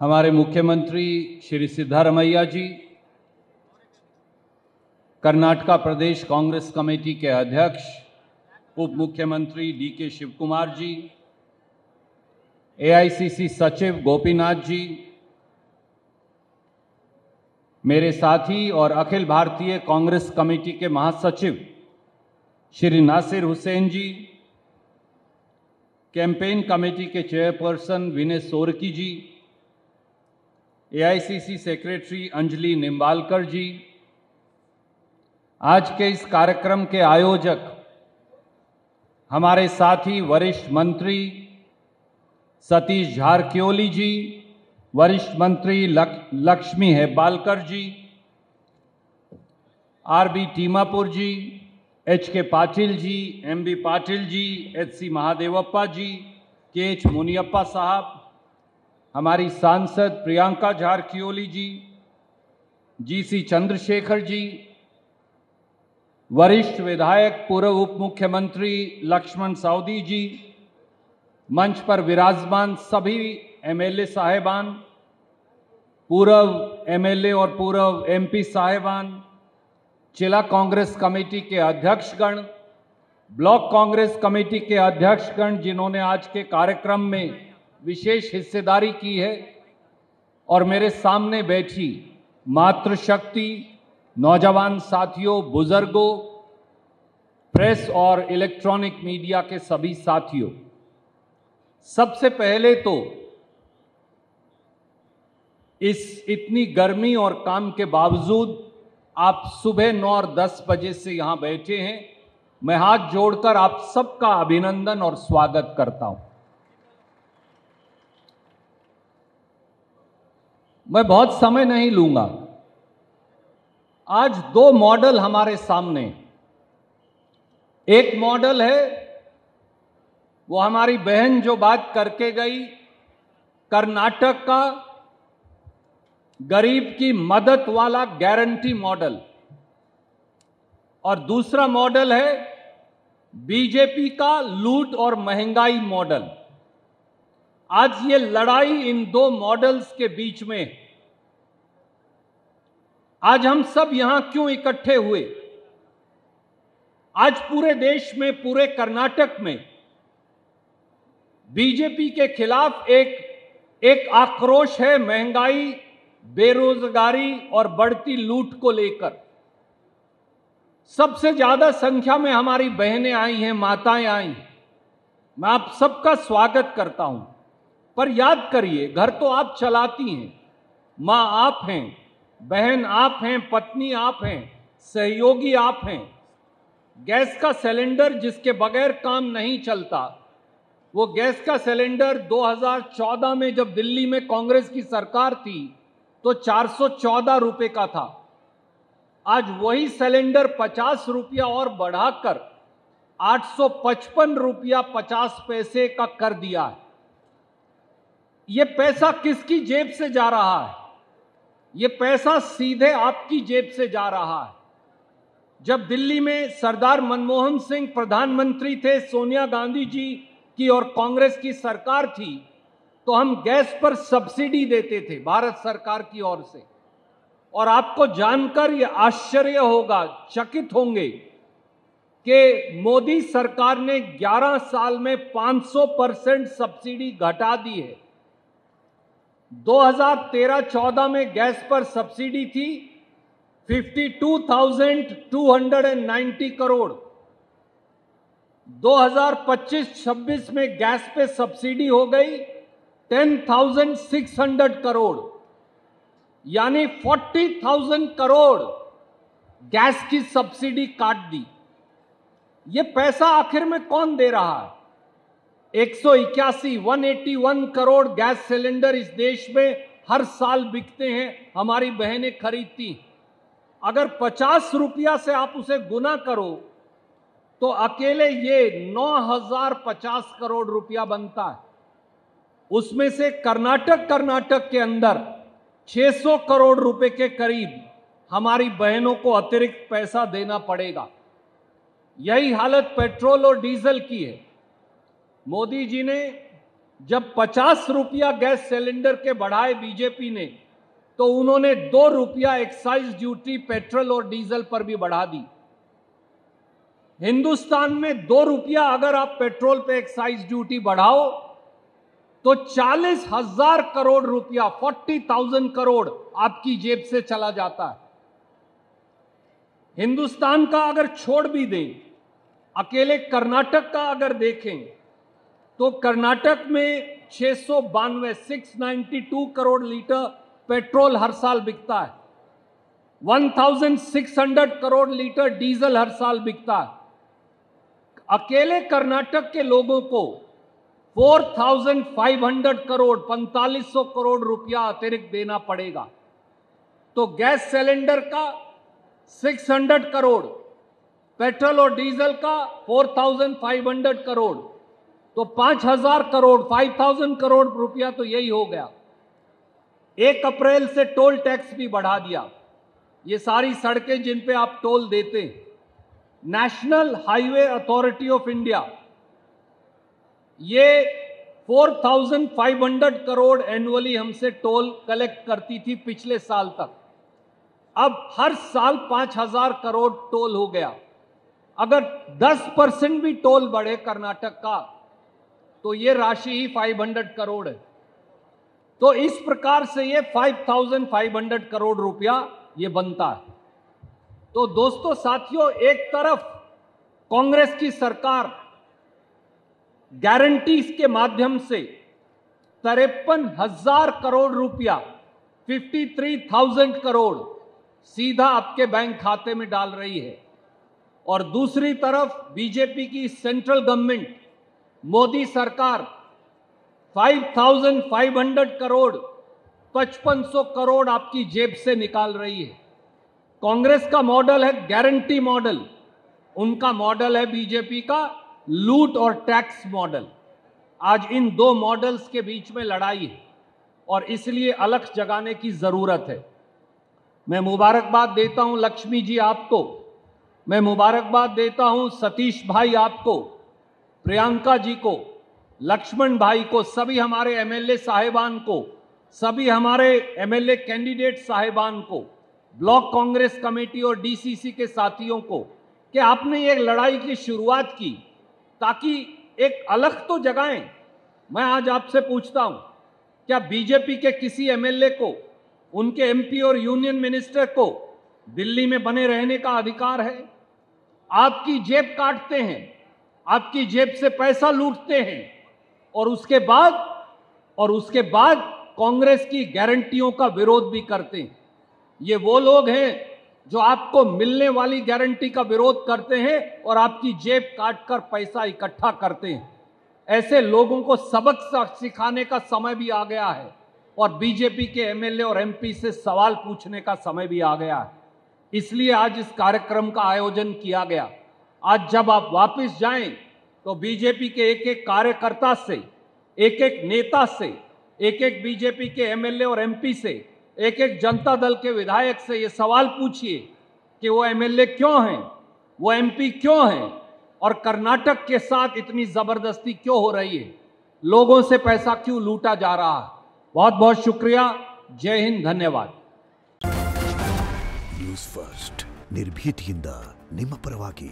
हमारे मुख्यमंत्री श्री सिद्धारमैया जी, कर्नाटका प्रदेश कांग्रेस कमेटी के अध्यक्ष उप मुख्यमंत्री डी.के. शिव कुमार जी, एआईसीसी सचिव गोपीनाथ जी, मेरे साथी और अखिल भारतीय कांग्रेस कमेटी के महासचिव श्री नासिर हुसैन जी, कैंपेन कमेटी के चेयरपर्सन विनय सोरकी जी, एआईसीसी सेक्रेटरी अंजलि निम्बालकर जी, आज के इस कार्यक्रम के आयोजक हमारे साथी वरिष्ठ मंत्री सतीश झारकिहोली जी, वरिष्ठ मंत्री लक्ष्मी हेब्बालकर जी, आरबी टीमापुर जी, एच.के. पाटिल जी, एम.बी. पाटिल जी, एच.सी. महादेवप्पा जी, के.एच. मुनियप्पा साहब, हमारी सांसद प्रियंका झारकिहोली जी, जी.सी. चंद्रशेखर जी, वरिष्ठ विधायक पूर्व उप मुख्यमंत्री लक्ष्मण सावदी जी, मंच पर विराजमान सभी एमएलए साहेबान, पूर्व एमएलए और पूर्व एमपी साहेबान, जिला कांग्रेस कमेटी के अध्यक्षगण, ब्लॉक कांग्रेस कमेटी के अध्यक्षगण जिन्होंने आज के कार्यक्रम में विशेष हिस्सेदारी की है, और मेरे सामने बैठी मातृशक्ति, नौजवान साथियों, बुजुर्गों, प्रेस और इलेक्ट्रॉनिक मीडिया के सभी साथियों, सबसे पहले तो इस इतनी गर्मी और काम के बावजूद आप सुबह 9 और 10 बजे से यहां बैठे हैं। मैं हाथ जोड़कर आप सबका अभिनंदन और स्वागत करता हूं। मैं बहुत समय नहीं लूंगा। आज 2 मॉडल हमारे सामने। एक मॉडल है वो हमारी बहन जो बात करके गई, कर्नाटक का गरीब की मदद वाला गारंटी मॉडल, और दूसरा मॉडल है बीजेपी का लूट और महंगाई मॉडल। आज ये लड़ाई इन 2 मॉडल्स के बीच में। आज हम सब यहां क्यों इकट्ठे हुए? आज पूरे देश में, पूरे कर्नाटक में बीजेपी के खिलाफ एक आक्रोश है महंगाई, बेरोजगारी और बढ़ती लूट को लेकर। सबसे ज्यादा संख्या में हमारी बहनें आई हैं, माताएं आई हैं। मैं आप सबका स्वागत करता हूं, पर याद करिए, घर तो आप चलाती हैं, मां आप हैं, बहन आप हैं, पत्नी आप हैं, सहयोगी आप हैं। गैस का सिलेंडर जिसके बगैर काम नहीं चलता, वो गैस का सिलेंडर 2014 में जब दिल्ली में कांग्रेस की सरकार थी तो 414 रुपए का था। आज वही सिलेंडर 50 रुपया और बढ़ाकर 855 रुपया 50 पैसे का कर दिया है। ये पैसा किसकी जेब से जा रहा है? ये पैसा सीधे आपकी जेब से जा रहा है। जब दिल्ली में सरदार मनमोहन सिंह प्रधानमंत्री थे, सोनिया गांधी जी की और कांग्रेस की सरकार थी, तो हम गैस पर सब्सिडी देते थे भारत सरकार की ओर से। और आपको जानकर ये आश्चर्य होगा, चकित होंगे कि मोदी सरकार ने 11 साल में 500% सब्सिडी घटा दी है। 2013-14 में गैस पर सब्सिडी थी 52,290 करोड़। 2025-26 में गैस पे सब्सिडी हो गई 10,600 करोड़, यानी 40,000 करोड़ गैस की सब्सिडी काट दी। ये पैसा आखिर में कौन दे रहा है? 181 करोड़ गैस सिलेंडर इस देश में हर साल बिकते हैं, हमारी बहनें खरीदती। अगर 50 रुपया से आप उसे गुना करो तो अकेले ये 9,050 करोड़ रुपया बनता है। उसमें से कर्नाटक के अंदर 600 करोड़ रुपए के करीब हमारी बहनों को अतिरिक्त पैसा देना पड़ेगा। यही हालत पेट्रोल और डीजल की है। मोदी जी ने जब 50 रुपया गैस सिलेंडर के बढ़ाए बीजेपी ने, तो उन्होंने 2 रुपया एक्साइज ड्यूटी पेट्रोल और डीजल पर भी बढ़ा दी। हिंदुस्तान में 2 रुपया अगर आप पेट्रोल पे एक्साइज ड्यूटी बढ़ाओ तो 40,000 करोड़ रुपया, 40,000 करोड़ आपकी जेब से चला जाता है। हिंदुस्तान का अगर छोड़ भी दें, अकेले कर्नाटक का अगर देखें तो कर्नाटक में 692 करोड़ लीटर पेट्रोल हर साल बिकता है, 1600 करोड़ लीटर डीजल हर साल बिकता है। अकेले कर्नाटक के लोगों को 4,500 करोड़, 4500 करोड़ रुपया अतिरिक्त देना पड़ेगा। तो गैस सिलेंडर का 600 करोड़, पेट्रोल और डीजल का 4,500 करोड़, तो 5,000 करोड़, 5,000 करोड़ रुपया तो यही हो गया। 1 अप्रैल से टोल टैक्स भी बढ़ा दिया। ये सारी सड़कें जिन पे आप टोल देते हैं, national highway authority of India ये 4,500 करोड़ एनुअली हमसे टोल कलेक्ट करती थी पिछले साल तक। अब हर साल 5,000 करोड़ टोल हो गया। अगर 10% भी टोल बढ़े कर्नाटक का, तो ये राशि ही 500 करोड़ है। तो इस प्रकार से ये 5,500 करोड़ रुपया ये बनता है। तो दोस्तों साथियों, एक तरफ कांग्रेस की सरकार गारंटीज के माध्यम से 53,000 करोड़ रुपया, 53,000 करोड़ सीधा आपके बैंक खाते में डाल रही है, और दूसरी तरफ बीजेपी की सेंट्रल गवर्नमेंट, मोदी सरकार 5,500 करोड़, 5,500 करोड़ आपकी जेब से निकाल रही है। कांग्रेस का मॉडल है गारंटी मॉडल, उनका मॉडल है बीजेपी का लूट और टैक्स मॉडल। आज इन 2 मॉडल्स के बीच में लड़ाई है और इसलिए अलख जगाने की जरूरत है। मैं मुबारकबाद देता हूं लक्ष्मी जी आपको, मैं मुबारकबाद देता हूं सतीश भाई आपको, प्रियंका जी को, लक्ष्मण भाई को, सभी हमारे एमएलए साहिबान को, सभी हमारे एमएलए कैंडिडेट साहिबान को, ब्लॉक कांग्रेस कमेटी और डीसीसी के साथियों को, कि आपने ये लड़ाई की शुरुआत की ताकि एक अलख तो जगाएं। मैं आज आपसे पूछता हूं, क्या बीजेपी के किसी एमएलए को, उनके एमपी और यूनियन मिनिस्टर को दिल्ली में बने रहने का अधिकार है? आपकी जेब काटते हैं, आपकी जेब से पैसा लूटते हैं और उसके बाद कांग्रेस की गारंटियों का विरोध भी करते हैं। ये वो लोग हैं जो आपको मिलने वाली गारंटी का विरोध करते हैं और आपकी जेब काटकर पैसा इकट्ठा करते हैं। ऐसे लोगों को सबक सिखाने का समय भी आ गया है और बीजेपी के एमएलए और एमपी से सवाल पूछने का समय भी आ गया है। इसलिए आज इस कार्यक्रम का आयोजन किया गया। आज जब आप वापस जाएं तो बीजेपी के एक एक कार्यकर्ता से, एक एक नेता से, एक एक बीजेपी के एमएलए और एमपी से, एक एक जनता दल के विधायक से ये सवाल पूछिए कि वो एमएलए क्यों हैं, वो एमपी क्यों हैं और कर्नाटक के साथ इतनी जबरदस्ती क्यों हो रही है, लोगों से पैसा क्यों लूटा जा रहा है। बहुत बहुत शुक्रिया। जय हिंद, धन्यवाद। न्यूज़ फर्स्ट, निर्भीतिಯಿಂದ ನಿಮ್ಮ ಪರವಾಗಿ।